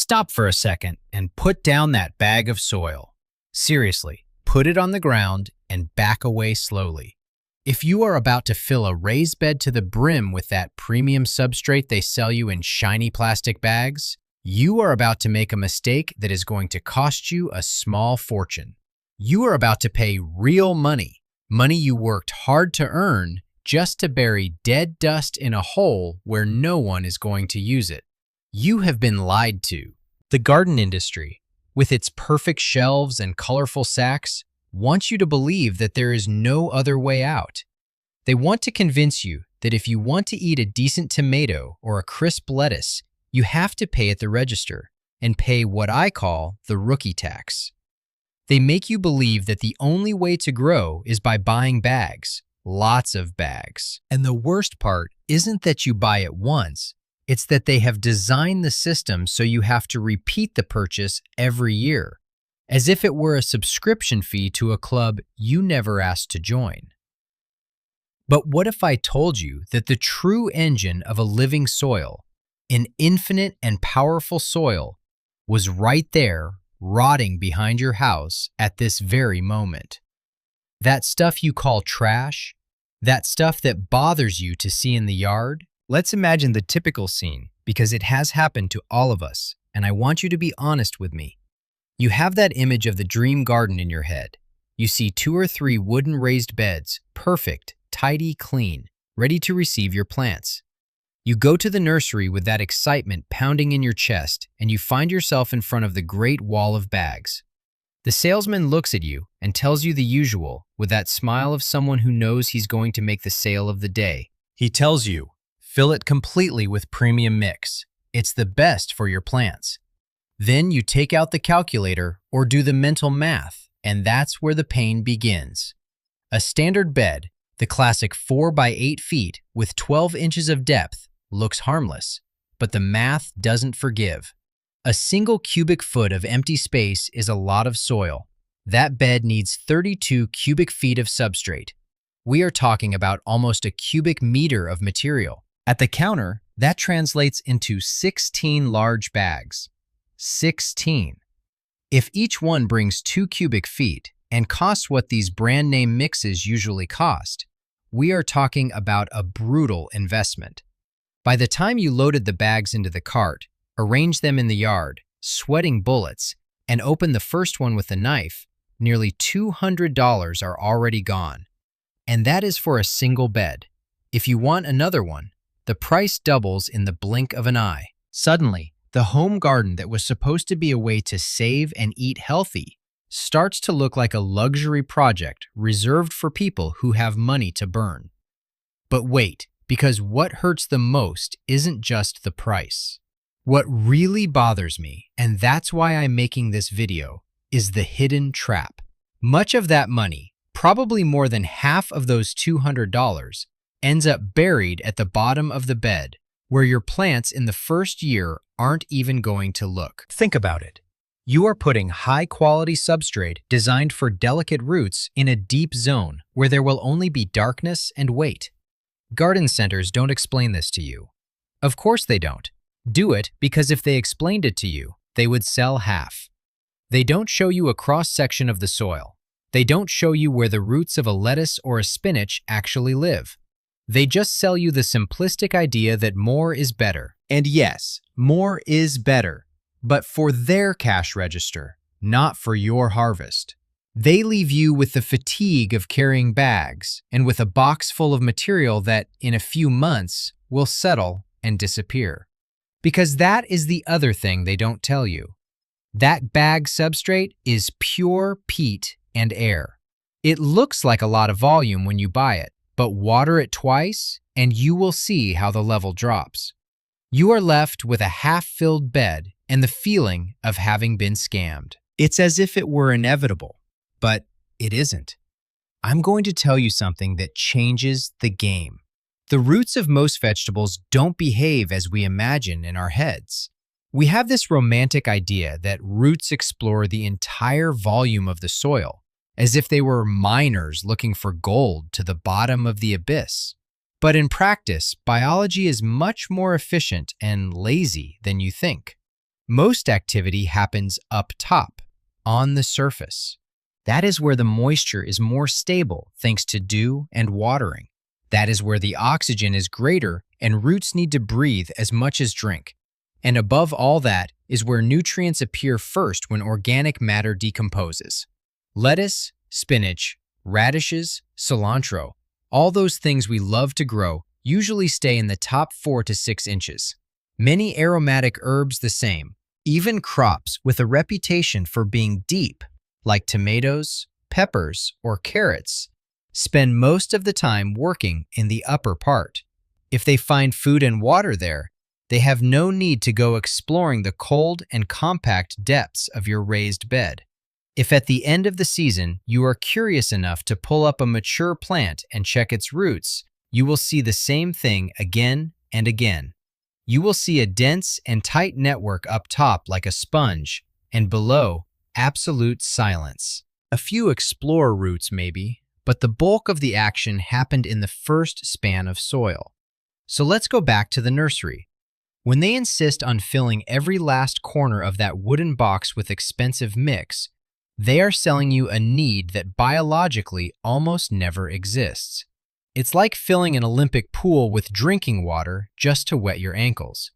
Stop for a second and put down that bag of soil. Seriously, put it on the ground and back away slowly. If you are about to fill a raised bed to the brim with that premium substrate they sell you in shiny plastic bags, you are about to make a mistake that is going to cost you a small fortune. You are about to pay real money, money you worked hard to earn, just to bury dead dust in a hole where no one is going to use it. You have been lied to. The garden industry, with its perfect shelves and colorful sacks, wants you to believe that there is no other way out. They want to convince you that if you want to eat a decent tomato or a crisp lettuce, you have to pay at the register and pay what I call the rookie tax. They make you believe that the only way to grow is by buying bags, lots of bags. And the worst part isn't that you buy it once, it's that they have designed the system so you have to repeat the purchase every year, as if it were a subscription fee to a club you never asked to join. But what if I told you that the true engine of a living soil, an infinite and powerful soil, was right there, rotting behind your house at this very moment? That stuff you call trash, that stuff that bothers you to see in the yard? Let's imagine the typical scene, because it has happened to all of us, and I want you to be honest with me. You have that image of the dream garden in your head. You see 2 or 3 wooden raised beds, perfect, tidy, clean, ready to receive your plants. You go to the nursery with that excitement pounding in your chest, and you find yourself in front of the great wall of bags. The salesman looks at you and tells you the usual, with that smile of someone who knows he's going to make the sale of the day. He tells you, fill it completely with premium mix. It's the best for your plants. Then you take out the calculator or do the mental math, and that's where the pain begins. A standard bed, the classic 4 by 8 feet with 12 inches of depth, looks harmless, but the math doesn't forgive. A single cubic foot of empty space is a lot of soil. That bed needs 32 cubic feet of substrate. We are talking about almost a cubic meter of material. At the counter, that translates into 16 large bags. 16. If each one brings 2 cubic feet and costs what these brand name mixes usually cost, we are talking about a brutal investment. By the time you loaded the bags into the cart, arranged them in the yard, sweating bullets, and opened the first one with a knife, nearly $200 are already gone. And that is for a single bed. If you want another one, the price doubles in the blink of an eye. Suddenly, the home garden that was supposed to be a way to save and eat healthy starts to look like a luxury project reserved for people who have money to burn. But wait, because what hurts the most isn't just the price. What really bothers me, and that's why I'm making this video, is the hidden trap. Much of that money, probably more than half of those $200, ends up buried at the bottom of the bed, where your plants in the first year aren't even going to look. Think about it. You are putting high-quality substrate designed for delicate roots in a deep zone where there will only be darkness and weight. Garden centers don't explain this to you. Of course they don't. Do it because if they explained it to you, they would sell half. They don't show you a cross-section of the soil. They don't show you where the roots of a lettuce or a spinach actually live. They just sell you the simplistic idea that more is better. And yes, more is better, but for their cash register, not for your harvest. They leave you with the fatigue of carrying bags and with a box full of material that, in a few months, will settle and disappear. Because that is the other thing they don't tell you. That bag substrate is pure peat and air. It looks like a lot of volume when you buy it, but water it twice and you will see how the level drops. You are left with a half-filled bed and the feeling of having been scammed. It's as if it were inevitable, but it isn't. I'm going to tell you something that changes the game. The roots of most vegetables don't behave as we imagine in our heads. We have this romantic idea that roots explore the entire volume of the soil, as if they were miners looking for gold to the bottom of the abyss. But in practice, biology is much more efficient and lazy than you think. Most activity happens up top, on the surface. That is where the moisture is more stable thanks to dew and watering. That is where the oxygen is greater and roots need to breathe as much as drink. And above all that is where nutrients appear first when organic matter decomposes. Lettuce, spinach, radishes, cilantro, all those things we love to grow usually stay in the top 4 to 6 inches. Many aromatic herbs the same. Even crops with a reputation for being deep, like tomatoes, peppers, or carrots, spend most of the time working in the upper part. If they find food and water there, they have no need to go exploring the cold and compact depths of your raised bed. If at the end of the season you are curious enough to pull up a mature plant and check its roots, you will see the same thing again and again. You will see a dense and tight network up top like a sponge, and below, absolute silence. A few explorer roots maybe, but the bulk of the action happened in the first span of soil. So let's go back to the nursery. When they insist on filling every last corner of that wooden box with expensive mix, they are selling you a need that biologically almost never exists. It's like filling an Olympic pool with drinking water just to wet your ankles.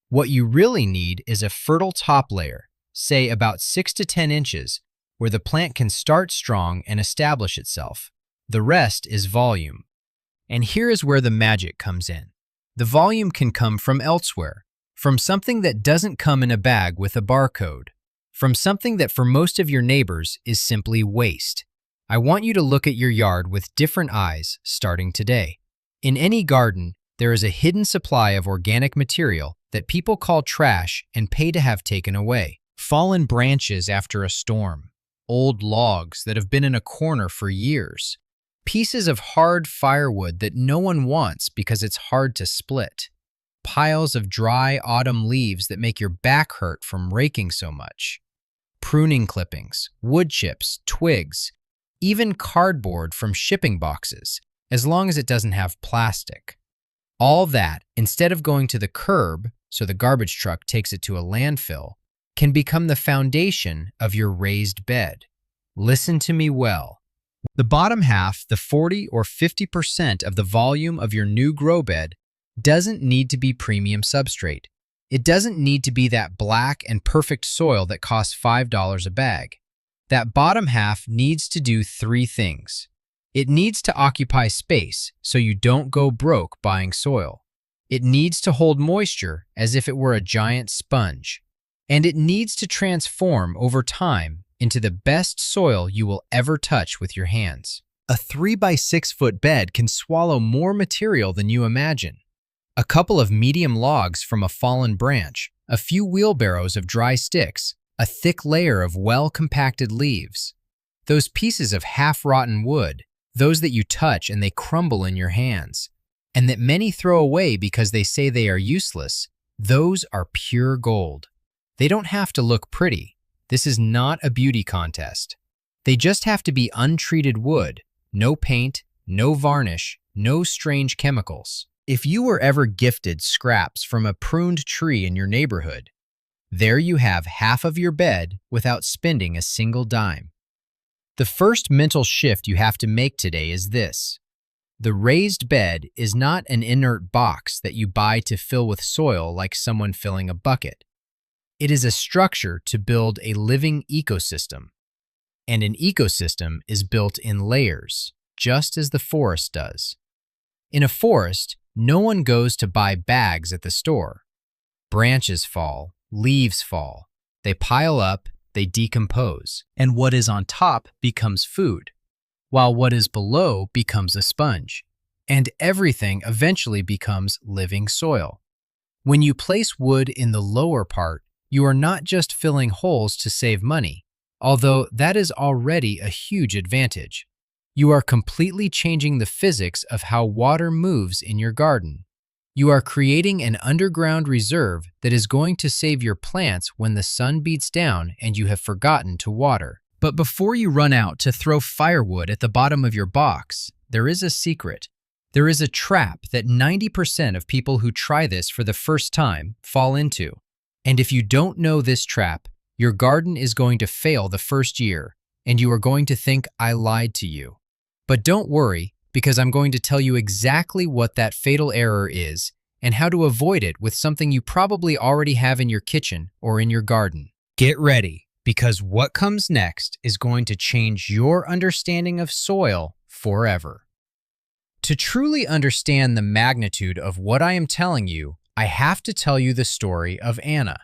What you really need is a fertile top layer, say about 6 to 10 inches, where the plant can start strong and establish itself. The rest is volume. And here is where the magic comes in. The volume can come from elsewhere, from something that doesn't come in a bag with a barcode, from something that for most of your neighbors is simply waste. I want you to look at your yard with different eyes starting today. In any garden, there is a hidden supply of organic material that people call trash and pay to have taken away. Fallen branches after a storm, old logs that have been in a corner for years, pieces of hard firewood that no one wants because it's hard to split, piles of dry autumn leaves that make your back hurt from raking so much, pruning clippings, wood chips, twigs, even cardboard from shipping boxes, as long as it doesn't have plastic. All that, instead of going to the curb so the garbage truck takes it to a landfill, can become the foundation of your raised bed. Listen to me well. The bottom half, the 40 or 50% of the volume of your new grow bed, doesn't need to be premium substrate. It doesn't need to be that black and perfect soil that costs $5 a bag. That bottom half needs to do 3 things. It needs to occupy space so you don't go broke buying soil. It needs to hold moisture as if it were a giant sponge. And it needs to transform over time into the best soil you will ever touch with your hands. A 3 by 6 foot bed can swallow more material than you imagine. A couple of medium logs from a fallen branch, a few wheelbarrows of dry sticks, a thick layer of well-compacted leaves. Those pieces of half-rotten wood, those that you touch and they crumble in your hands, and that many throw away because they say they are useless, those are pure gold. They don't have to look pretty. This is not a beauty contest. They just have to be untreated wood, no paint, no varnish, no strange chemicals. If you were ever gifted scraps from a pruned tree in your neighborhood, there you have half of your bed without spending a single dime. The first mental shift you have to make today is this. The raised bed is not an inert box that you buy to fill with soil like someone filling a bucket. It is a structure to build a living ecosystem. And an ecosystem is built in layers, just as the forest does. In a forest, no one goes to buy bags at the store. Branches fall, leaves fall. They pile up, they decompose, and what is on top becomes food, while what is below becomes a sponge, and everything eventually becomes living soil. When you place wood in the lower part, you are not just filling holes to save money, although that is already a huge advantage. You are completely changing the physics of how water moves in your garden. You are creating an underground reserve that is going to save your plants when the sun beats down and you have forgotten to water. But before you run out to throw firewood at the bottom of your box, there is a secret. There is a trap that 90% of people who try this for the first time fall into. And if you don't know this trap, your garden is going to fail the first year, and you are going to think I lied to you. But don't worry, because I'm going to tell you exactly what that fatal error is and how to avoid it with something you probably already have in your kitchen or in your garden. Get ready, because what comes next is going to change your understanding of soil forever. To truly understand the magnitude of what I am telling you, I have to tell you the story of Anna.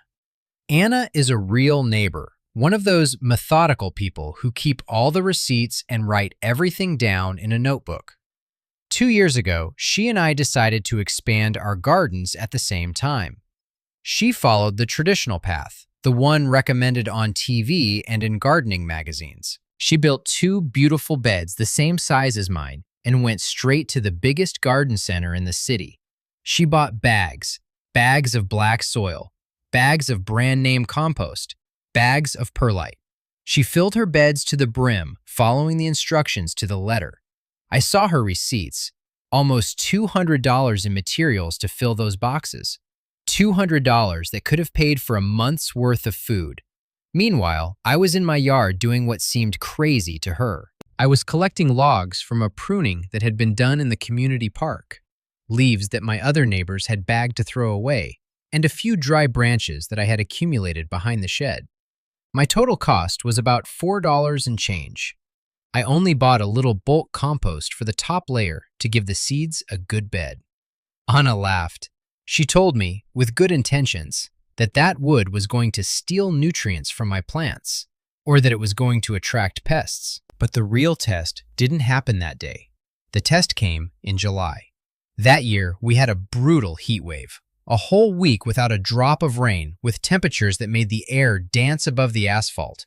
Anna is a real neighbor, one of those methodical people who keep all the receipts and write everything down in a notebook. 2 years ago, she and I decided to expand our gardens at the same time. She followed the traditional path, the one recommended on TV and in gardening magazines. She built 2 beautiful beds the same size as mine and went straight to the biggest garden center in the city. She bought bags of black soil, bags of brand-name compost, bags of perlite. She filled her beds to the brim, following the instructions to the letter. I saw her receipts, almost $200 in materials to fill those boxes. $200 that could have paid for a month's worth of food. Meanwhile, I was in my yard doing what seemed crazy to her. I was collecting logs from a pruning that had been done in the community park, leaves that my other neighbors had bagged to throw away, and a few dry branches that I had accumulated behind the shed. My total cost was about $4 and change. I only bought a little bulk compost for the top layer to give the seeds a good bed. Anna laughed. She told me, with good intentions, that wood was going to steal nutrients from my plants, or that it was going to attract pests. But the real test didn't happen that day. The test came in July. That year, we had a brutal heat wave. A whole week without a drop of rain, with temperatures that made the air dance above the asphalt.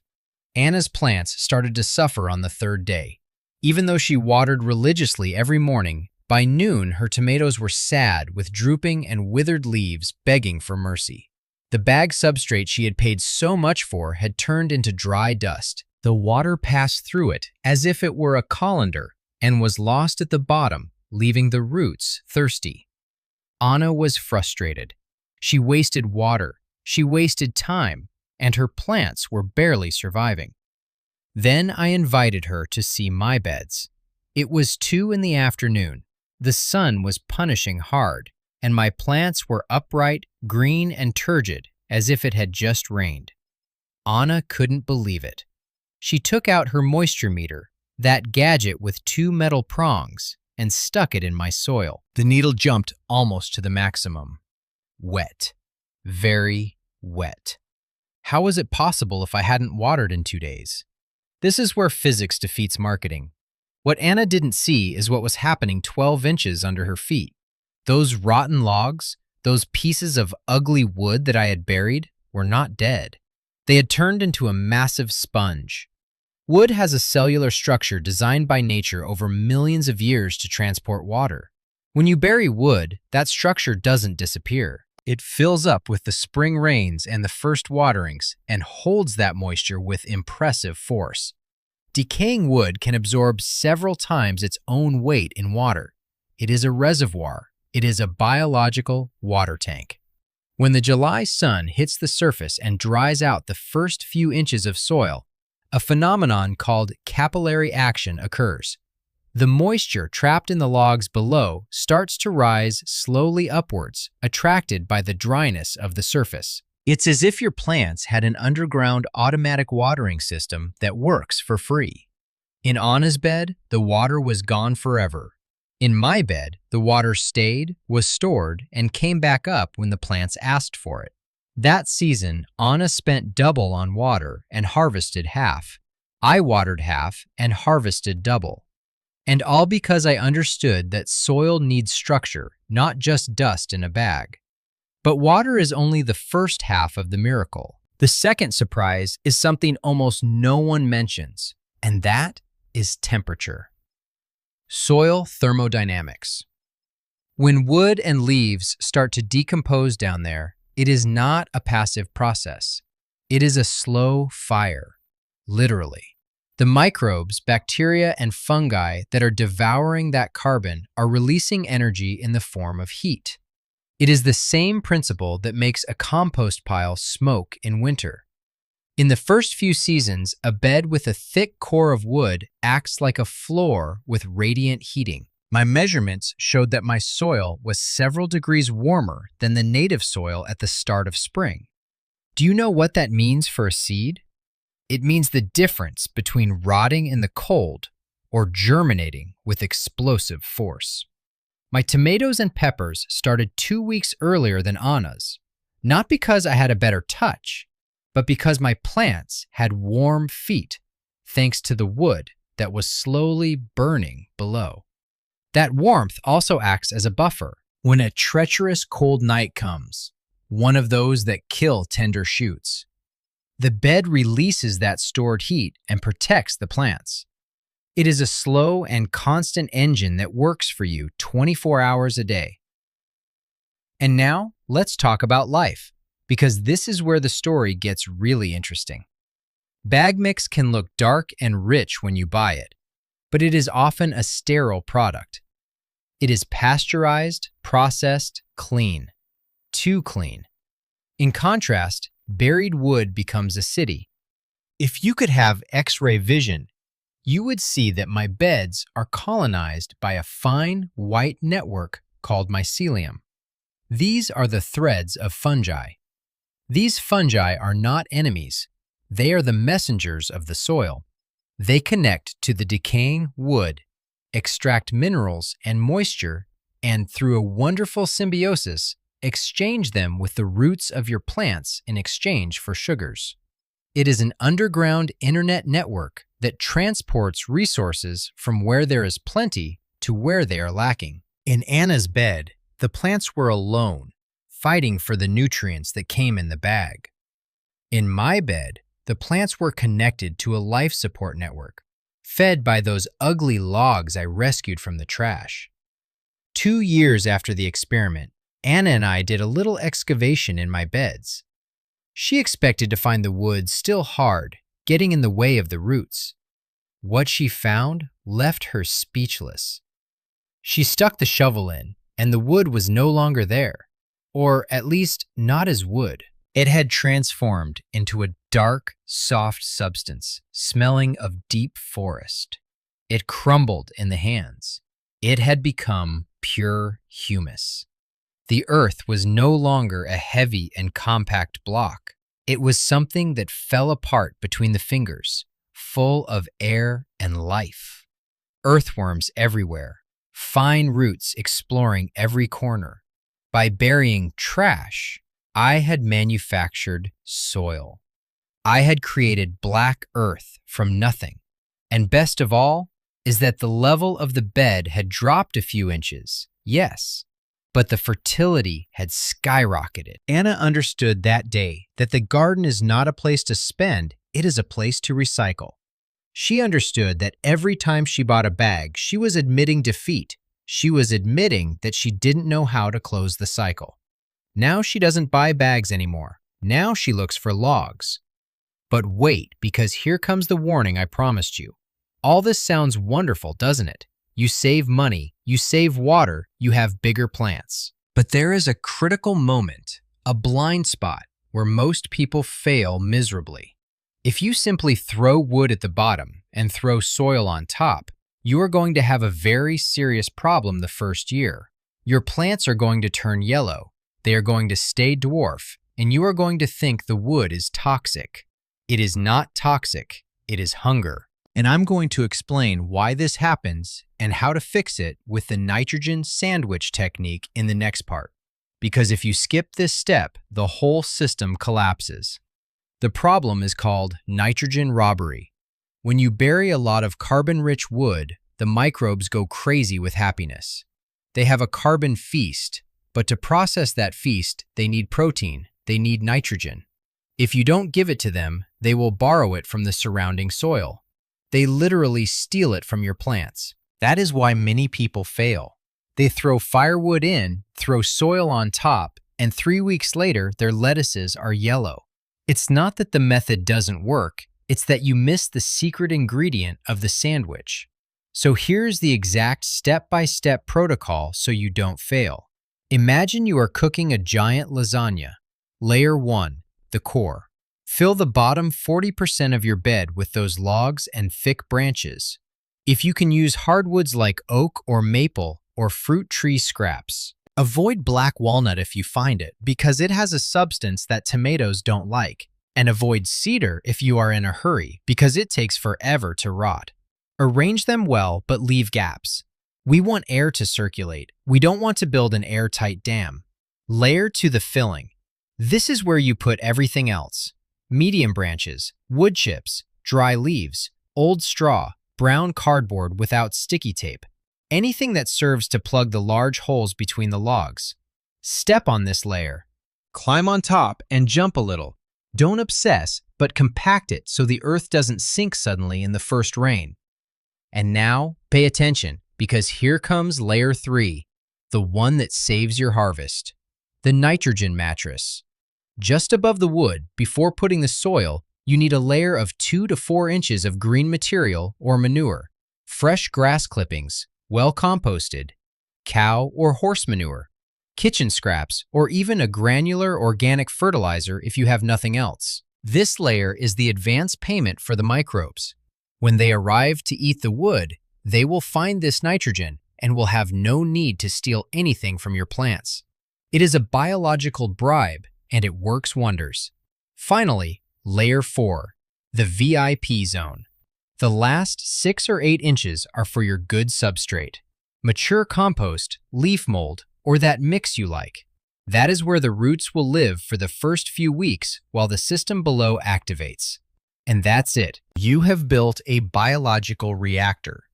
Anna's plants started to suffer on the 3rd day. Even though she watered religiously every morning, by noon her tomatoes were sad with drooping and withered leaves begging for mercy. The bag substrate she had paid so much for had turned into dry dust. The water passed through it as if it were a colander and was lost at the bottom, leaving the roots thirsty. Anna was frustrated. She wasted water, she wasted time, and her plants were barely surviving. Then I invited her to see my beds. It was 2 in the afternoon. The sun was punishing hard, and my plants were upright, green, and turgid as if it had just rained. Anna couldn't believe it. She took out her moisture meter, that gadget with 2 metal prongs, and stuck it in my soil. The needle jumped almost to the maximum. Wet. Very wet. How was it possible if I hadn't watered in 2 days? This is where physics defeats marketing. What Anna didn't see is what was happening 12 inches under her feet. Those rotten logs, those pieces of ugly wood that I had buried, were not dead. They had turned into a massive sponge. Wood has a cellular structure designed by nature over millions of years to transport water. When you bury wood, that structure doesn't disappear. It fills up with the spring rains and the first waterings and holds that moisture with impressive force. Decaying wood can absorb several times its own weight in water. It is a reservoir. It is a biological water tank. When the July sun hits the surface and dries out the first few inches of soil, a phenomenon called capillary action occurs. The moisture trapped in the logs below starts to rise slowly upwards, attracted by the dryness of the surface. It's as if your plants had an underground automatic watering system that works for free. In Anna's bed, the water was gone forever. In my bed, the water stayed, was stored, and came back up when the plants asked for it. That season, Anna spent double on water and harvested half. I watered half and harvested double. And all because I understood that soil needs structure, not just dust in a bag. But water is only the first half of the miracle. The second surprise is something almost no one mentions, and that is temperature. Soil thermodynamics. When wood and leaves start to decompose down there, it is not a passive process. It is a slow fire, literally. The microbes, bacteria, and fungi that are devouring that carbon are releasing energy in the form of heat. It is the same principle that makes a compost pile smoke in winter. In the first few seasons, a bed with a thick core of wood acts like a floor with radiant heating. My measurements showed that my soil was several degrees warmer than the native soil at the start of spring. Do you know what that means for a seed? It means the difference between rotting in the cold or germinating with explosive force. My tomatoes and peppers started 2 weeks earlier than Anna's, not because I had a better touch, but because my plants had warm feet thanks to the wood that was slowly burning below. That warmth also acts as a buffer when a treacherous cold night comes, one of those that kill tender shoots. The bed releases that stored heat and protects the plants. It is a slow and constant engine that works for you 24 hours a day. And now, let's talk about life, because this is where the story gets really interesting. Bag mix can look dark and rich when you buy it, but it is often a sterile product. It is pasteurized, processed, clean. Too clean. In contrast, buried wood becomes a city. If you could have X-ray vision, you would see that my beds are colonized by a fine white network called mycelium. These are the threads of fungi. These fungi are not enemies. They are the messengers of the soil. They connect to the decaying wood, extract minerals and moisture, and through a wonderful symbiosis, exchange them with the roots of your plants in exchange for sugars. It is an underground internet network that transports resources from where there is plenty to where they are lacking. In Anna's bed, the plants were alone, fighting for the nutrients that came in the bag. In my bed, the plants were connected to a life support network, fed by those ugly logs I rescued from the trash. 2 years after the experiment, Anna and I did a little excavation in my beds. She expected to find the wood still hard, getting in the way of the roots. What she found left her speechless. She stuck the shovel in, and the wood was no longer there, or at least not as wood. It had transformed into a dark, soft substance, smelling of deep forest. It crumbled in the hands. It had become pure humus. The earth was no longer a heavy and compact block. It was something that fell apart between the fingers, full of air and life. Earthworms everywhere, fine roots exploring every corner. By burying trash, I had manufactured soil. I had created black earth from nothing. And best of all is that the level of the bed had dropped a few inches, yes, but the fertility had skyrocketed. Anna understood that day that the garden is not a place to spend, it is a place to recycle. She understood that every time she bought a bag, she was admitting defeat. She was admitting that she didn't know how to close the cycle. Now she doesn't buy bags anymore. Now she looks for logs. But wait, because here comes the warning I promised you. All this sounds wonderful, doesn't it? You save money, you save water, you have bigger plants. But there is a critical moment, a blind spot, where most people fail miserably. If you simply throw wood at the bottom and throw soil on top, you are going to have a very serious problem the first year. Your plants are going to turn yellow, they are going to stay dwarf, and you are going to think the wood is toxic. It is not toxic, it is hunger. And I'm going to explain why this happens and how to fix it with the nitrogen sandwich technique in the next part. Because if you skip this step, the whole system collapses. The problem is called nitrogen robbery. When you bury a lot of carbon-rich wood, the microbes go crazy with happiness. They have a carbon feast, but to process that feast, they need protein, they need nitrogen. If you don't give it to them, they will borrow it from the surrounding soil. They literally steal it from your plants. That is why many people fail. They throw firewood in, throw soil on top, and 3 weeks later, their lettuces are yellow. It's not that the method doesn't work, it's that you miss the secret ingredient of the sandwich. So here's the exact step-by-step protocol so you don't fail. Imagine you are cooking a giant lasagna. Layer 1, the core. Fill the bottom 40% of your bed with those logs and thick branches. If you can use hardwoods like oak or maple or fruit tree scraps. Avoid black walnut if you find it because it has a substance that tomatoes don't like. And avoid cedar if you are in a hurry because it takes forever to rot. Arrange them well but leave gaps. We want air to circulate. We don't want to build an airtight dam. Layer to the filling. This is where you put everything else. Medium branches, wood chips, dry leaves, old straw, brown cardboard without sticky tape. Anything that serves to plug the large holes between the logs. Step on this layer. Climb on top and jump a little. Don't obsess, but compact it so the earth doesn't sink suddenly in the first rain. And now, pay attention, because here comes layer 3, the one that saves your harvest. The nitrogen mattress. Just above the wood, before putting the soil, you need a layer of 2 to 4 inches of green material or manure. Fresh grass clippings, well composted, cow or horse manure, kitchen scraps, or even a granular organic fertilizer if you have nothing else. This layer is the advance payment for the microbes. When they arrive to eat the wood, they will find this nitrogen and will have no need to steal anything from your plants. It is a biological bribe, and it works wonders. Finally, layer 4, the VIP zone. The last 6 or 8 inches are for your good substrate. Mature compost, leaf mold, or that mix you like. That is where the roots will live for the first few weeks while the system below activates. And that's it. You have built a biological reactor.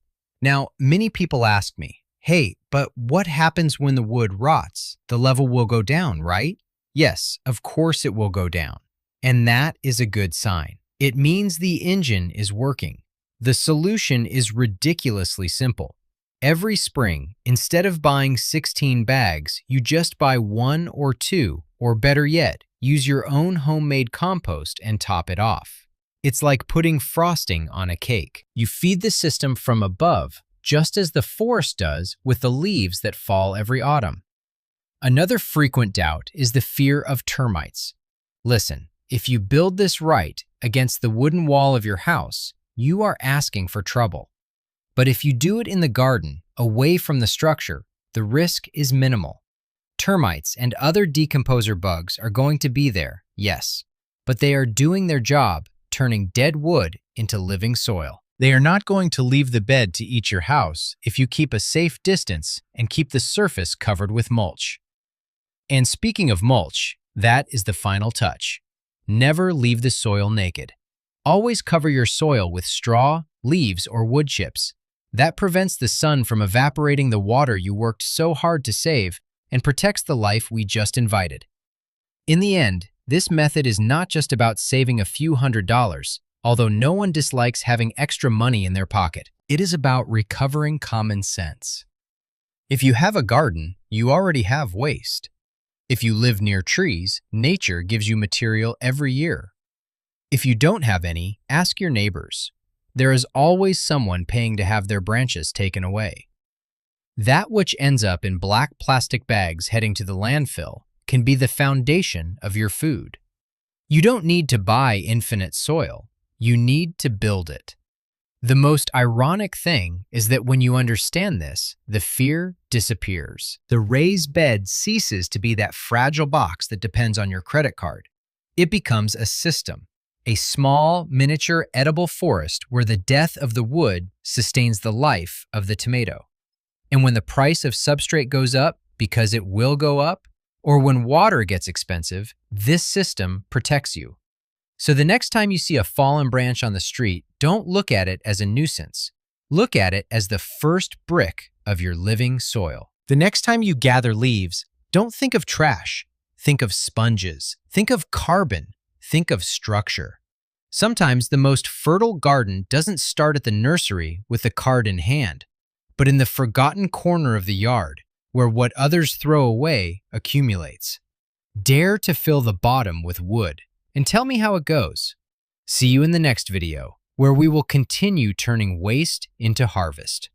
Now, many people ask me, hey, but what happens when the wood rots? The level will go down, right? Yes, of course it will go down. And that is a good sign. It means the engine is working. The solution is ridiculously simple. Every spring, instead of buying 16 bags, you just buy 1 or 2, or better yet, use your own homemade compost and top it off. It's like putting frosting on a cake. You feed the system from above, just as the forest does with the leaves that fall every autumn. Another frequent doubt is the fear of termites. Listen, if you build this right against the wooden wall of your house, you are asking for trouble. But if you do it in the garden, away from the structure, the risk is minimal. Termites and other decomposer bugs are going to be there, yes, but they are doing their job, turning dead wood into living soil. They are not going to leave the bed to eat your house if you keep a safe distance and keep the surface covered with mulch. And speaking of mulch, that is the final touch. Never leave the soil naked. Always cover your soil with straw, leaves, or wood chips. That prevents the sun from evaporating the water you worked so hard to save and protects the life we just invited. In the end, this method is not just about saving a few $100s, although no one dislikes having extra money in their pocket. It is about recovering common sense. If you have a garden, you already have waste. If you live near trees, nature gives you material every year. If you don't have any, ask your neighbors. There is always someone paying to have their branches taken away. That which ends up in black plastic bags heading to the landfill can be the foundation of your food. You don't need to buy infinite soil. You need to build it. The most ironic thing is that when you understand this, the fear disappears. The raised bed ceases to be that fragile box that depends on your credit card. It becomes a system, a small, miniature, edible forest where the death of the wood sustains the life of the tomato. And when the price of substrate goes up, because it will go up, or when water gets expensive, this system protects you. So the next time you see a fallen branch on the street, don't look at it as a nuisance. Look at it as the first brick of your living soil. The next time you gather leaves, don't think of trash. Think of sponges. Think of carbon. Think of structure. Sometimes the most fertile garden doesn't start at the nursery with the card in hand, but in the forgotten corner of the yard, where what others throw away accumulates. Dare to fill the bottom with wood, and tell me how it goes. See you in the next video, where we will continue turning waste into harvest.